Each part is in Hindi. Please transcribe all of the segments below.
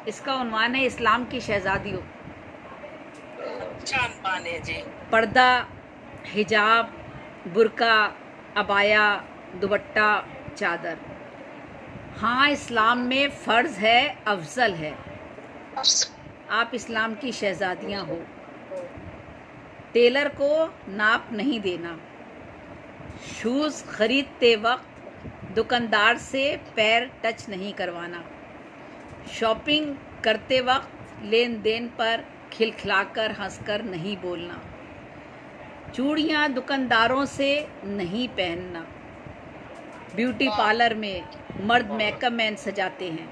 इसका उन्वान है इस्लाम की शहजादियों। अच्छा अनुमान है जी। पर्दा, हिजाब, बुर्का, अबाया, दुपट्टा, चादर। हाँ, इस्लाम में फ़र्ज़ है, अफजल है। आप इस्लाम की शहजादियाँ हो। टेलर को नाप नहीं देना। शूज़ ख़रीदते वक्त दुकानदार से पैर टच नहीं करवाना। शॉपिंग करते वक्त लेन देन पर खिलखिलाकर हंसकर नहीं बोलना। चूड़ियाँ दुकानदारों से नहीं पहनना। ब्यूटी पार्लर में मर्द मेकअप मैन सजाते हैं।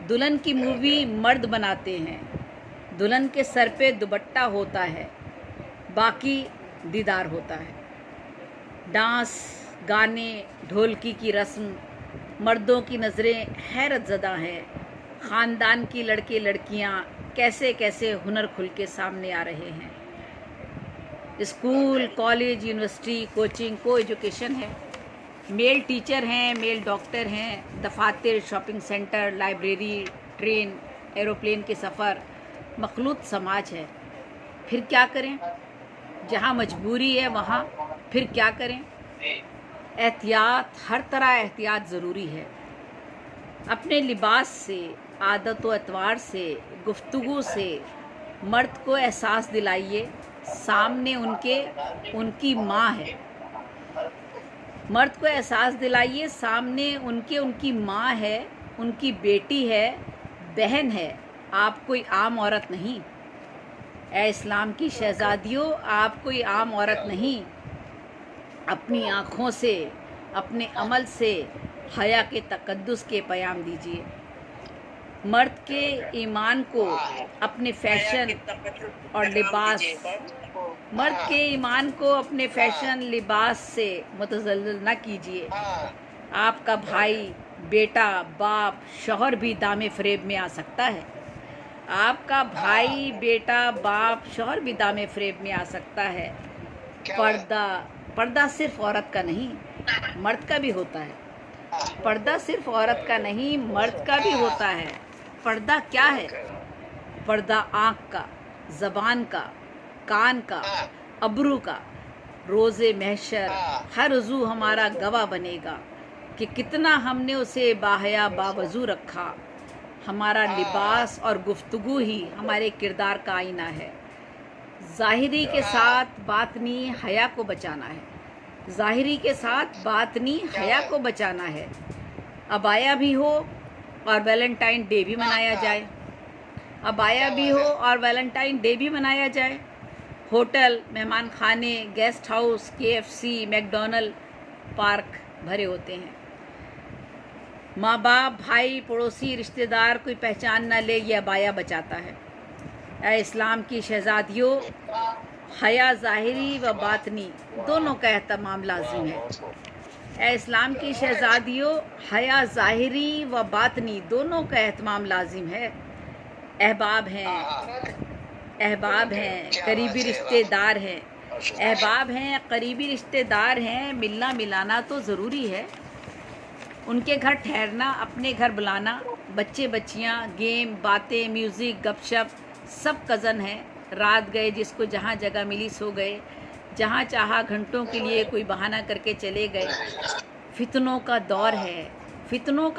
दुल्हन की मूवी मर्द बनाते हैं। दुल्हन के सर पे दुपट्टा होता है, बाकी दीदार होता है। डांस, गाने, ढोलकी की रस्म, मर्दों की नज़रें हैरत ज़दा हैं। ख़ानदान की लड़के लड़कियां कैसे कैसे हुनर खुल के सामने आ रहे हैं। School, college, university, coaching, coeducation है। मेल टीचर हैं, मेल डॉक्टर हैं। दफातर, shopping centre, library, train, aeroplane के सफ़र, मखलूत समाज है। फिर क्या करें? जहाँ मजबूरी है वहाँ फिर क्या करें? एहतियात, हर तरह एहतियात ज़रूरी है। अपने लिबास से, आदत व एतवार से, गुफ्तगू से मर्द को एहसास दिलाइए सामने उनकी माँ है। मर्द को एहसास दिलाइए सामने उनकी माँ है, उनकी बेटी है, बहन है। आप कोई आम औरत नहीं। ए इस्लाम की शहजादियों, आप कोई आम औरत नहीं। अपनी आँखों से, अपने अमल से हया के तकद्दुस के पैगाम दीजिए। मर्द के ईमान को अपने फैशन और लिबास मर्द के ईमान को अपने फैशन लिबास से मुतज़ल्ज़िल न कीजिए। आपका भाई, बेटा, बाप, शौहर भी दामे फ़रेब में आ सकता है। आपका भाई, बेटा, बाप, शौहर भी दामे फ़रेब में आ सकता है। पर्दा सिर्फ औरत का नहीं, मर्द का भी होता है। पर्दा सिर्फ औरत का नहीं, मर्द का भी होता है। पर्दा क्या है? पर्दा आँख का, ज़बान का, कान का, अब्रू का। रोज़े महशर हर उज़ू हमारा गवाह बनेगा कि कितना हमने उसे बाहया बावजू रखा। हमारा लिबास और गुफ्तगू ही हमारे किरदार का आईना है। ज़ाहिरी के साथ बातनी हया को बचाना है। ज़ाहिरी के साथ बातनी हया को बचाना है। अबाया भी हो और वैलेंटाइन डे भी मनाया जाए। अबाया भी हो और वैलेंटाइन डे भी मनाया जाए। होटल, मेहमान खाने, guest house, KFC, McDonald, park भरे होते हैं। माँ बाप, भाई, पड़ोसी, रिश्तेदार कोई पहचान ना ले, ये अबाया बचाता है। ऐ इस्लाम की शहजादियों, हया ज़ाहिरी व बातनी दोनों का एहतमाम लाजिम है। ऐ इस्लाम की शहजादियों, हया ज़ाहिरी व बातनी दोनों का एहतमाम लाजिम है। अहबाब हैं, करीबी रिश्तेदार हैं। अहबाब हैं, करीबी रिश्तेदार हैं। मिलना मिलाना तो ज़रूरी है। उनके घर ठहरना, अपने घर बुलाना। बच्चे बच्चियाँ, गेम, बातें, म्यूज़िक, गपशप, सब कज़न हैं। रात गए, जिसको जहाँ जगह मिली सो गए। जहाँ चाहा घंटों के लिए कोई बहाना करके चले गए। फितनों का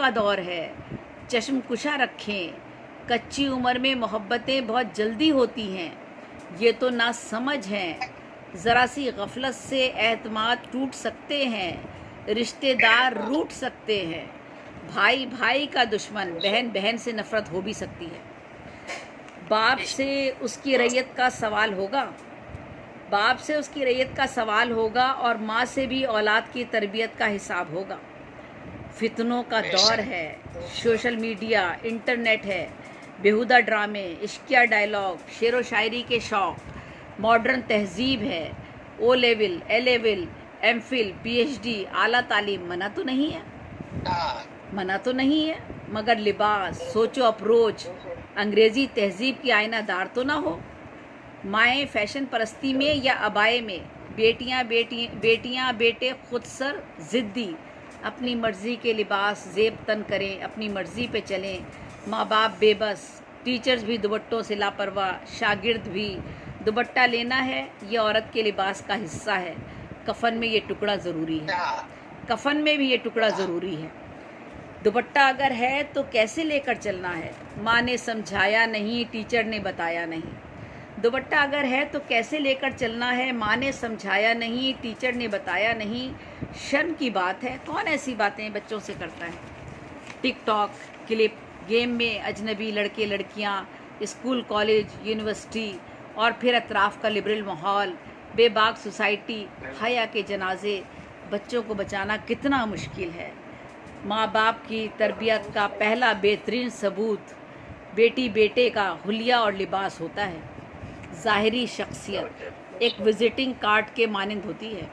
दौर है। चश्म कुशा रखें। कच्ची उम्र में मोहब्बतें बहुत जल्दी होती हैं। ये तो ना समझ हैं। ज़रा सी गफलत से एतमाद टूट सकते हैं। रिश्तेदार रूठ सकते हैं। भाई भाई का दुश्मन, बहन बहन से नफ़रत हो भी सकती है। बाप से उसकी रैयत का सवाल होगा और माँ से भी औलाद की तरबियत का हिसाब होगा। फितनों का दौर है। सोशल मीडिया, इंटरनेट है। बेहुदा ड्रामे, इश्किया डायलॉग, शेर व शायरी के शौक़, मॉडर्न तहजीब है। O level, A level, MPhil, PhD, आला तालीम मना तो नहीं है, मगर लिबास, सोचो अप्रोच अंग्रेज़ी तहजीब की आईनादार तो ना हो। माएँ फैशन परस्ती में या अबाए में, बेटियाँ बेटे खुदसर ज़िद्दी, अपनी मर्ज़ी के लिबास ज़ेब तन करें, अपनी मर्ज़ी पे चलें, माँ बाप बेबस, टीचर्स भी दुपट्टों से लापरवाह, शागिर्द भी। दुपट्टा लेना है ये औरत के लिबास का हिस्सा है। कफन में ये टुकड़ा ज़रूरी है, कफन में भी ये टुकड़ा ज़रूरी है। दुपट्टा अगर है तो कैसे लेकर चलना है, माँ ने समझाया नहीं, टीचर ने बताया नहीं। दुपट्टा अगर है तो कैसे लेकर चलना है, माँ ने समझाया नहीं, टीचर ने बताया नहीं। शर्म की बात है, कौन ऐसी बातें बच्चों से करता है। टिकटॉक, क्लिप, गेम में अजनबी लड़के लड़कियाँ, स्कूल कॉलेज यूनिवर्सिटी और फिर अतराफ़ का लिबरल माहौल, बेबाक सोसाइटी, हया के जनाजे। बच्चों को बचाना कितना मुश्किल है। माँ बाप की तरबियत का पहला बेहतरीन सबूत बेटी बेटे का हुलिया और लिबास होता है। ज़ाहिरी शख्सियत एक विज़िटिंग कार्ड के मानंद होती है।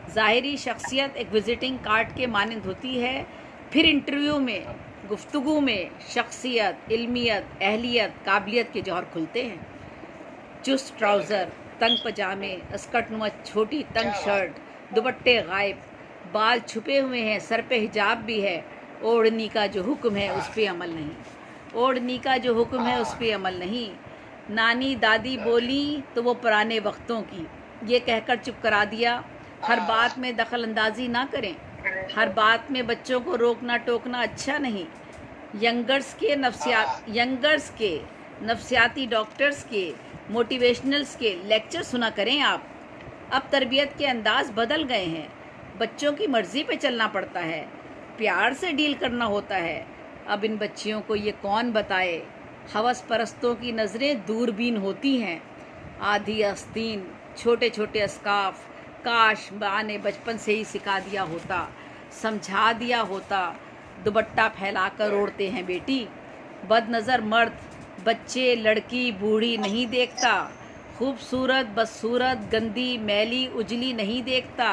ज़ाहिरी शख्सियत एक विज़िटिंग कार्ड के मानंद होती है। फिर इंटरव्यू में, गुफ्तगू में शख्सियत, इल्मियत, अहलियत, काबिलियत के जौहर खुलते हैं। चुस्त ट्राउज़र, तंग पजामे, स्कर्टनुमा छोटी तंग शर्ट, दुपट्टे गायब, बाल छुपे हुए हैं, सर पे हिजाब भी है। ओढ़नी का जो हुक्म है उस पे अमल नहीं, ओढ़नी का जो हुक्म है उस पे अमल नहीं। नानी दादी बोली तो वो पुराने वक्तों की, ये कहकर चुप करा दिया। हर बात में दखल अंदाजी ना करें, हर बात में बच्चों को रोकना टोकना अच्छा नहीं। यंगर्स के नफ्सियाती डॉक्टर्स के, मोटिवेशनल्स के लेक्चर सुना करें आप। अब तरबियत के अंदाज बदल गए हैं, बच्चों की मर्ज़ी पे चलना पड़ता है, प्यार से डील करना होता है। अब इन बच्चियों को ये कौन बताए, हवस परस्तों की नज़रें दूरबीन होती हैं। आधी आस्तीन, छोटे छोटे अस्काफ, काश माँ ने बचपन से ही सिखा दिया होता, समझा दिया होता। दुपट्टा फैलाकर ओढ़ते हैं बेटी। बदनज़र मर्द बच्चे, लड़की, बूढ़ी नहीं देखता। खूबसूरत, बदसूरत, गंदी, मैली, उजली नहीं देखता।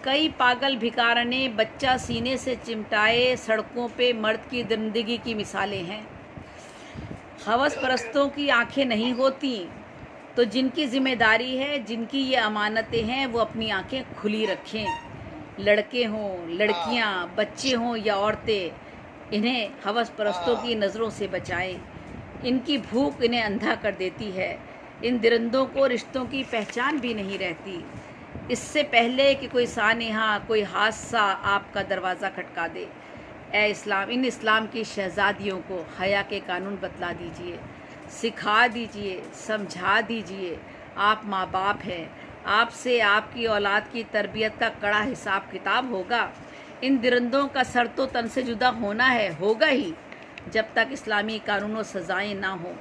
कई पागल भिखारने बच्चा सीने से चिमटाए सड़कों पे मर्द की दरिंदगी की मिसालें हैं। हवस परस्तों की आंखें नहीं होती, तो जिनकी जिम्मेदारी है, जिनकी ये अमानतें हैं, वो अपनी आंखें खुली रखें। लड़के हों, लड़कियां, बच्चे हों या औरतें, इन्हें हवस परस्तों की नज़रों से बचाएं। इनकी भूख इन्हें अंधा कर देती है। इन दरिंदों को रिश्तों की पहचान भी नहीं रहती। इससे पहले कि कोई सानेहा, कोई हादसा आपका दरवाज़ा खटका दे, ए इस्लाम, इन इस्लाम की शहज़ादियों को हया के कानून बतला दीजिए, सिखा दीजिए, समझा दीजिए। आप माँ बाप हैं, आपसे आपकी औलाद की तरबियत का कड़ा हिसाब किताब होगा। इन दरिंदों का सर तो तन से जुदा होना है, होगा ही, जब तक इस्लामी कानून और सज़ाएँ ना हों।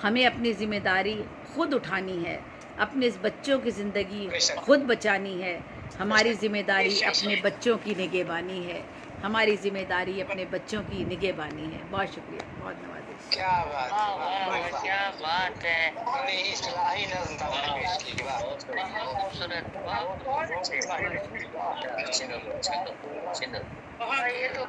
हमें अपनी ज़िम्मेदारी खुद उठानी है, अपने इस बच्चों की ज़िंदगी खुद बचानी है। हमारी ज़िम्मेदारी अपने बच्चों की निगहबानी है, हमारी ज़िम्मेदारी अपने बच्चों की निगहबानी है। बहुत शुक्रिया, बहुत नवाज़िश। क्या बात है, वाह वाह वाह, क्या बात है। बड़ी इस्लाही नज़्म आपने पेश की। वाह, खूबसूरत, बहुत ये तो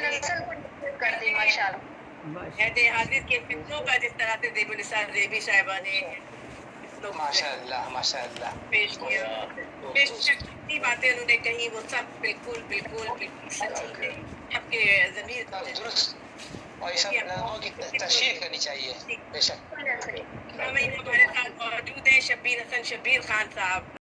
नस्ल को कर दी माशाल्लाह। कहते हाजिर के फितनों का जिस तरह से देबुल निसार रेबी साहिबा ने माशाअल्लाह माशाअल्लाह पेश किया, बेशक जितनी बातें उन्होंने कही वो सब बिल्कुल बिल्कुल बिल्कुल सच्ची है। आपके ज़मीर दुरुस्त, और ये सब नज़्मों की तशरीह करनी चाहिए। बेशक हमारे साथ मौजूद हैं शब्बीर हसन शब्बीर खान साहब।